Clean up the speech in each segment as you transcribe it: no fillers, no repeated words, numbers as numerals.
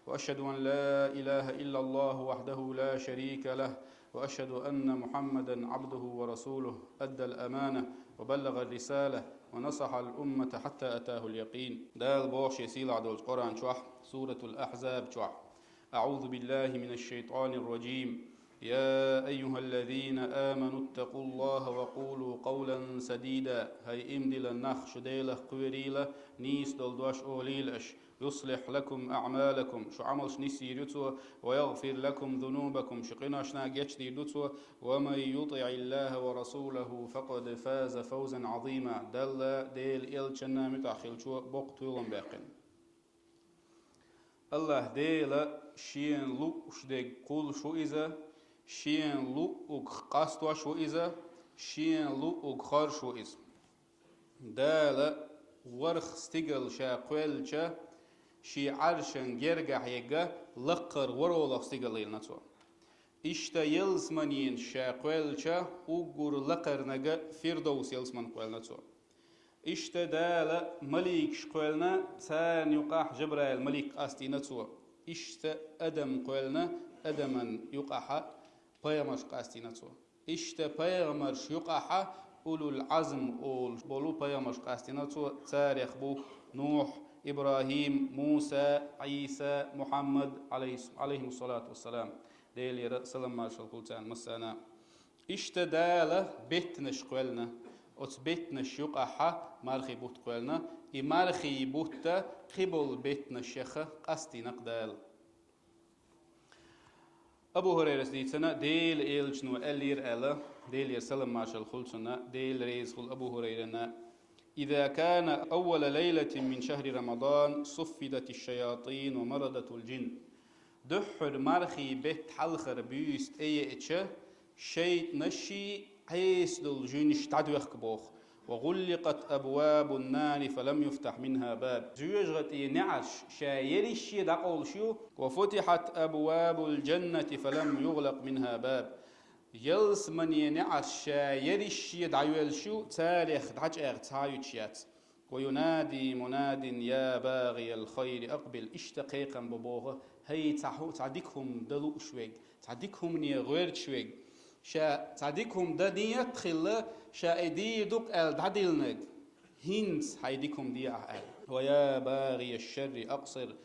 وأشهد أن لا إله إلا الله وحده لا شريك له وأشهد أن محمدا عبده ورسوله أدى الأمانة وبلغ الرسالة ونصح الأمة حتى أتاه اليقين. دال بوش يسيل عدو القرآن شوح سورة الأحزاب شوح. أعوذ بالله من الشيطان الرجيم. يا أيها الذين آمنوا اتقوا الله وقولوا قولا سديدا. هاي إمدل النخ شديله قويريله نيس دلدوش أوليلش يصلح لكم أعمالكم شو عملش نسيرتو ويغفر لكم ذنوبكم شقناشنا جتشديدتو ومن يطع الله ورسوله فقد فاز فوزا عظيما. دل ديل إلشنا متأخل شو بقتولن باقن الله ديل شين لو شدق قول شو إذا شين لو قاستوا شو إذا شين لو خار شو إذا دال ورخ استقل شا قويل شا شي عرشن جرجع يجا لقر ورولخ استقليل نتو إشتا يلسمانين شا قويل شا وقر لقر نجا فردوس يلسمان قويل نتو إشتا دال مليك شقويلنا تان يقاح جبرائيل مليك أستي نتو إشتا أدم قويلنا أدما يقاح بيامرش قاستي نتو إشتا بيامرش يقاح أولو العزم أول بولو بيامرش قاستي نتو تاريخ بو نوح إبراهيم موسى عيسى محمد عليهم الصلاة والسلام ديلي سلام مارشال قلتان مسانا اشتدالة بيتنش قولنا أتس بيتنش يقاحة مارخي بوت قولنا مارخي بوت قبل بيتنش يخ قستي نقدال. أبو هريرة ديتنا ديل إيلجنو ألير ألا ديل سلام مارشال قلتنا ديل ريز قل أبو هريرة إذا كان أول ليلة من شهر رمضان صفدت الشياطين ومرضت الجن. دحر مرخي بيت حلخر بيست أي إتشا شيط نشي عيس للجنش تعدوخ كبوخ وغلقت أبواب النار فلم يفتح منها باب. زيوجغت نعش شايرش دقول شو وفتحت أبواب الجنة فلم يغلق منها باب. يلس من ينعش يرش يدعيل شو تاريخ دعج تايوتشيات وينادي مناد يا باغي الخير أقبل اشتقيقا ببوغه هي تعديكهم دلو شويق تعديكهم ني غير شويق شا تعديكهم دا ديت خلا شا ايدي دوك ال دعديلنق هنس هيديكم دي ال ويا باغي الشر أقصر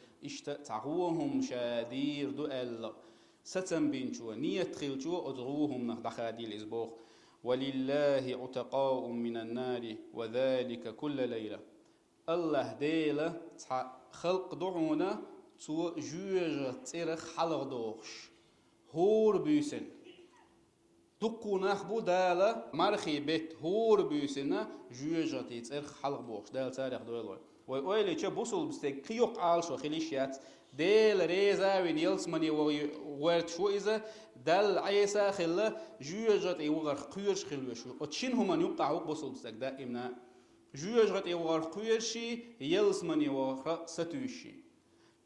تعوهم شادير دو ال ستن بينشو نية خلشو أدغوهم نخدخادي الإسبوخ ولله عتقاء من النار وذلك كل ليلة. الله ديلة خلق دعونا تو جوج تيرخ حلق دوخش هور بيسن دقو نخبو دالة مرخي بيت هور بيسن جوج تيرخ حلق بوخش دال تاريخ دويلوي ويقولي چه بوصل بستيك قيوق عالشو خليشيات ديل ريزا وينيلس مني وورد شو إذا دل عيسى خلا جوجت يوغر قيرش خلوشو وتشين هما يقع وبوصل بستيك دائما جوجت يوغر قيرشي يلس مني وغر ستوشي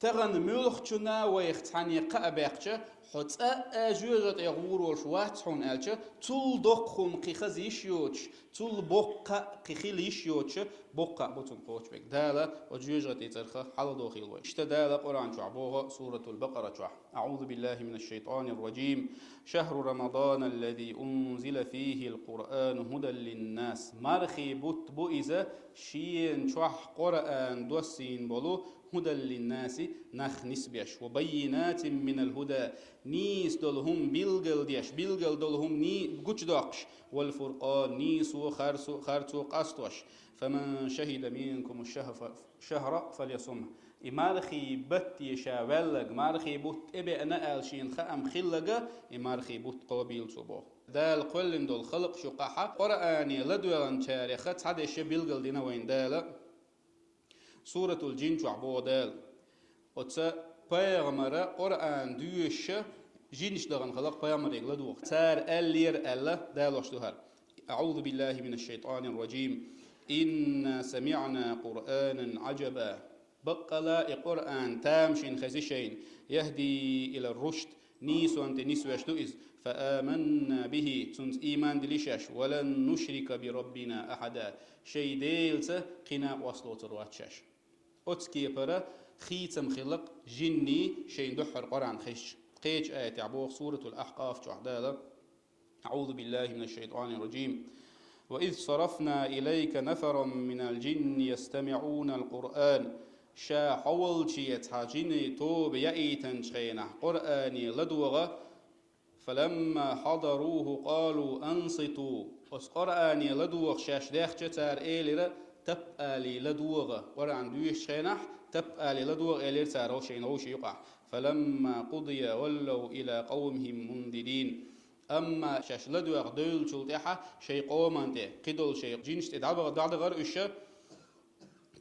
تغن ملخشنا ويختاني قابقچه حتى أجوجت يغور وشواتحون ألچه تول دقهم قيخزيشيوش تول بقى قيخيليشيوش بقى بطن قوش بك دالة وجوجت يترخى حال دوخيلوي اشتدال قرآن شعبوها سورة البقرة شعب. أعوذ بالله من الشيطان الرجيم. شهر رمضان الذي أنزل فيه القرآن هدى للناس. مرخي بوت بوئزة شين شوح قرآن دوسين بولو هدى للناس نخ نسبيش وبينات من الهدى نيس دولهم بيلغل ديش بيلغل دولهم ني قج داقش والفرقان نيسو خرسو قاستوش فمن شهد منكم الشهر فليصمه. إمارخي بت يشاولق مارخي بوت إبئ نقل شين خام خلقة إمارخي بوت قابيل صبوه دال قلن دول خلق شقاحة قرآني لدوغن تاريخة تعدش بيلغل دينا وين دال سورة الجن شعبو دال وتسا بيغمرة قرآن دوش جينش دغن خلق بيغمرة لدوغ تار ألير ألا دالوش دوهر. أعوذ بالله من الشيطان الرجيم. إنا سمعنا قرآنا عجبا بقلا قرآن تامشين خزيشين يهدي إلى الرشد نيسو أنت نيسو يشتوئز فآمنا به تنس إيمان دليشاش ولن نشرك بربنا أحدا شي ديلت قنا وصلوت الرواتشاش أتسكي برا خيتم خلق جني شين دحر قرآن خش قيج آية عبوخ سورة الأحقاف جعدالة أعوذ بالله من الشيطان الرجيم وإذ صرفنا إليك نفرا من الجن يستمعون القرآن شا حولشي يتحاجيني توب يأيتن شخينه قرآني لدوغة فلما حضروه قالوا أنصتوا اس قرآني لدوغ شاش داخ جتار إيلر تبقالي لدوغ قرآن دويش شخينه تبقالي لدوغ إيلر تارو شينو شيقع فلما قضي ولوا إلى قومهم منذرين أما شاش لدوغ دول شلتها شي قومانتي قدول شي جينش تدعبغ دعدغر إشا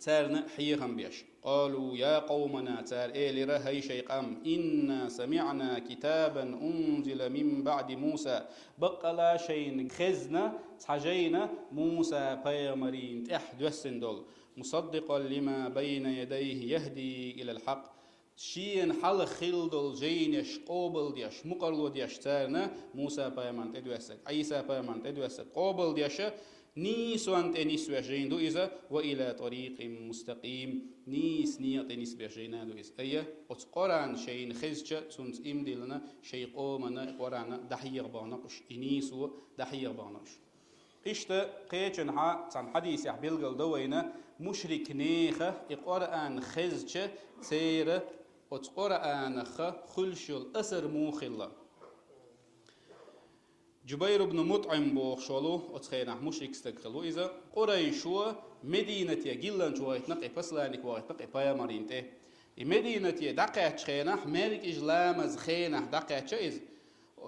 تارنا حيهم بيش قالوا يا قومنا تار إيلر هاي شيقام إنا سمعنا كتابا أنزل من بعد موسى بقلا شين خزنا تحجينا موسى بيامرين تحدوسن دول مصدقا لما بين يديه يهدي إلى الحق شين حل خلدل جينش قابل ديش مقرلو ديش تارنا موسى بيامن تدوسك عيسى بيامن تدوسك قابل ديش نيسوان تنيس بيجين دو إذا وإلى طريق مستقيم نيس نيات نيس بيجينا دو إذا أيه قرآن شين خزجة تنت إمدلنا شي قومنا قرآن دحيق بانقش إنيسو دحيق بانقش إشتا قيتشن ها تن حديث يحبلغل دوينا مشرك نيخة قرآن خزجة سيرة قرآن خلشل أسر موخلا جبير بن مطعم بوخشلو أتخينا مشرك استقلو إذا قريشوا مدينة يجلن شوية نقي بسلانك واحد نقي بايا مارينته مدينة دقيت خينا مالك إجلام از خينا دقيت شيء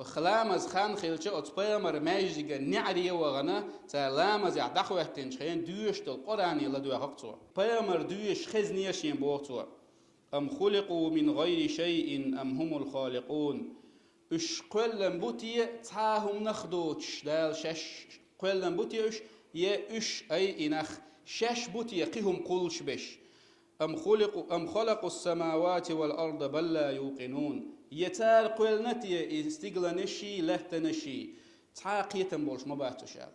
خلام از خان خيلش أتبايا مر ماجيجا نعري وغنا سلام از يعدخوا تنشين دوش القرآن يلا دو حقتوا بايا مر دوش خزنيشين بوقتوا أم خلقوا من غير شيء أم هم الخالقون اش قلن بوتي تاهم نخدوش دال شش قلن بوتي اش يه اش اي انخ شش بوتي قهم قلش بش ام خلقوا السماوات والارض بل لا يوقنون يتال قلنتي استغلنشي لهتنشي تعاقيتن بولش ما باتشال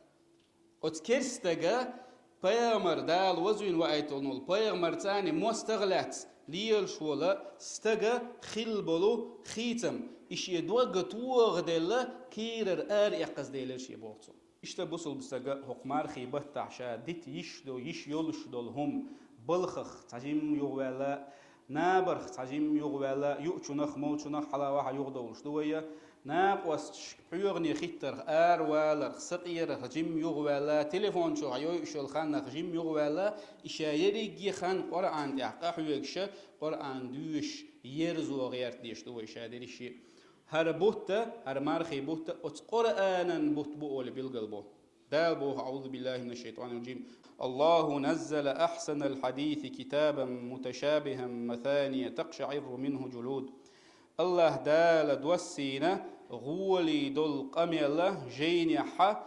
اتكرستغا بيامر دال وزوين وايتونول بيامر تاني مستغلات ليل شولا استغا خلبلو خيتم إيش يدوغ توغ ديلا كيرر يقص ديلا شي بوغتو إشتا بوصل بستغا حقمار خيبت تعشا ديت يشدو يش يولش دولهم بلخخ تجيم يغوالا نابرخ تجيم يغوالا يؤچنخ موچنخ حلا واحا يغدولش دويا ناقوس حيوغني خيتر والر سقير تجيم يغوالا تليفون شو عيو إشول خان تجيم يغوالا إشا يريجي خان قرآن تحقا حيوغش قرآن دوش يرزو غيرت ديش دوي شادري شي هر بوتا هر مارخي بوتا ات قرآنا بوت بؤول بالقلبو دابو أعوذ بالله من الشيطان الرجيم الله نزل أحسن الحديث كتابا متشابها مثانية تقشعر منه جلود الله دال دوسينا غولي دول قميلة جين حا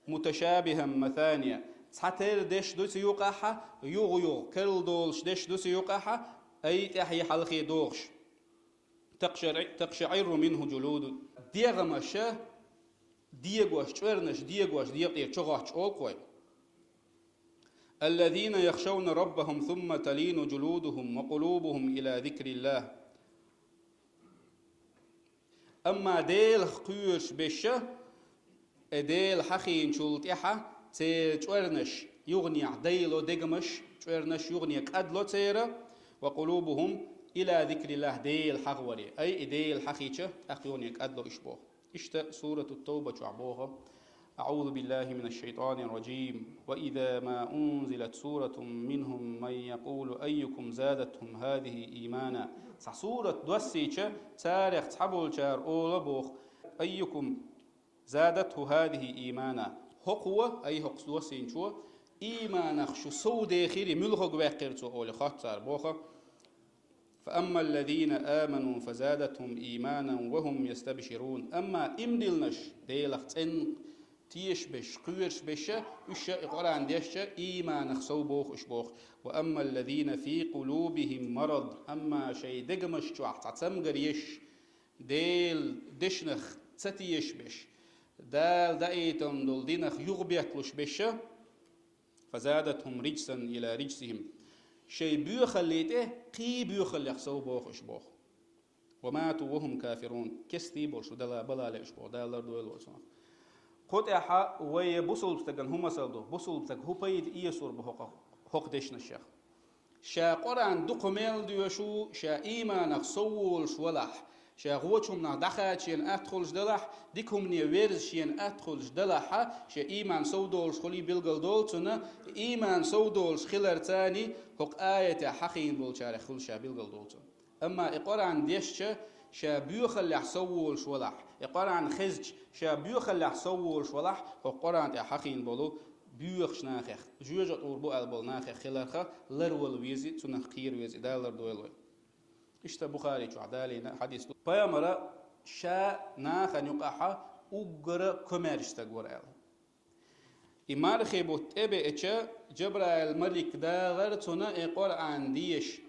متشابها مثانية تحتر دش دوس يوقعها يغيو كل دولش دش دوس يوقعها أي تحي حلقي دوغش تقشعر منه جلود ديغمشة ديغوش تورنش ديغوش ديغطير تشغاش أوكوي الذين يخشون ربهم ثم تلين جلودهم وقلوبهم إلى ذكر الله أما ديل قيوش بشة ديل حخين شلتيحة تورنش يغني ديلو ديغمش تورنش يغني كأدلو تيرا وقلوبهم إلى ذكر الله ديل حغوري أي ديل حقيقة أقيونيك أدلو إشبوه إشتا سورة التوبة شعبوها أعوذ بالله من الشيطان الرجيم وإذا ما أنزلت سورة منهم من يقول أيكم زادتهم هذه إيمانا سورة دوسيشة تاريخ تحبول شار أولا بوخ أيكم زادته هذه إيمانا هقوة أي هقس دوسين شو إيمانا خشو سو داخلي ملغق باقرتو أولي خاطر بوخا فأما الذين آمنوا فزادتهم إيمانا وهم يستبشرون أما إمدلنش ديلخ تن تيش بش قيرش بش إش قرآن ديش إيمان خسو بوخ إش بوخ وأما الذين في قلوبهم مرض أما شيء دقمش شو أحتسم قريش ديل دشنخ تتيش بش دال دايتم دول دينخ يغبيتلش بش فزادتهم رجسا إلى رجسهم شيء بيخليته قي بيخلي يخسو بوخش بوخ وماتوا وهم كافرون كستي بولشو دلا بلا ليش بو دلا دويل وصنا قط احا وي بوصل بتغن هم سلدو بوصل بتغ هو بيد يسور بحق حق دشنا الشيخ شا قران دقمل ديوشو شا ايمان صول شولح شا غوتشم نا دخاتشين ادخلش دلح ديكم ني ويرشين ادخلش دلح شا ايمان سودول شخلي بلغل دولتنا ايمان سودول خلر تاني حق ايه حقين بول شارع خل شا بلغل دولتنا اما اقران ديش شا بيوخل يحصول شولح اقران خزج شا بيوخل يحصول شولح وقران حقين بولو بيوخش ناخخ جوجة أوربو ألبول ناخخ خلرخ لرول ويزي تنخ خير ويزي دالر دويلوي إشتا بخاري شو عدالينا حديث بيامرا شا ناخ نيقاحا أقر كمارش تقور أل إمار خيبوت إبه إتشا جبرائيل ملك داغر تنا إقور عن ديش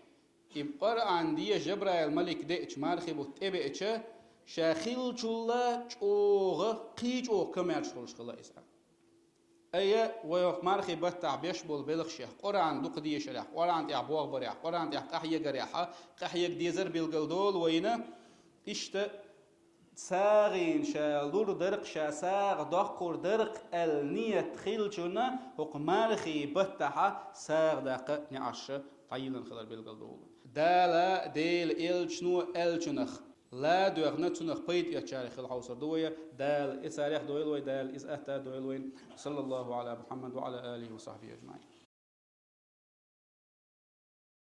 إقور عن ديش جبرائيل ملك ديش مار خيبوت إبه إتشا شا خيل جولا جوغ قيج أو كمارش خلش خلا إسان أيه ويوق مارخي بتاع بيشبول بلخشة قرآن دقدية شريح قرآن تعبوغ بريح قرآن تعقحية جريحة قحية ديزر بالجلدول وينا إشت ساغين شالور درق شاساغ دقور درق النية خيلشنا وق مارخي بتاعها ساغ دق نعش طيلن خلال بالجلدول دالا ديل إلشنو إلشنخ لا دوغنا تنخ بيت يتشارخ الحوصر دوية دال إساريخ دويلوي دال إز أهتا دويلوين صلى الله على محمد وعلى آله وصحبه أجمعين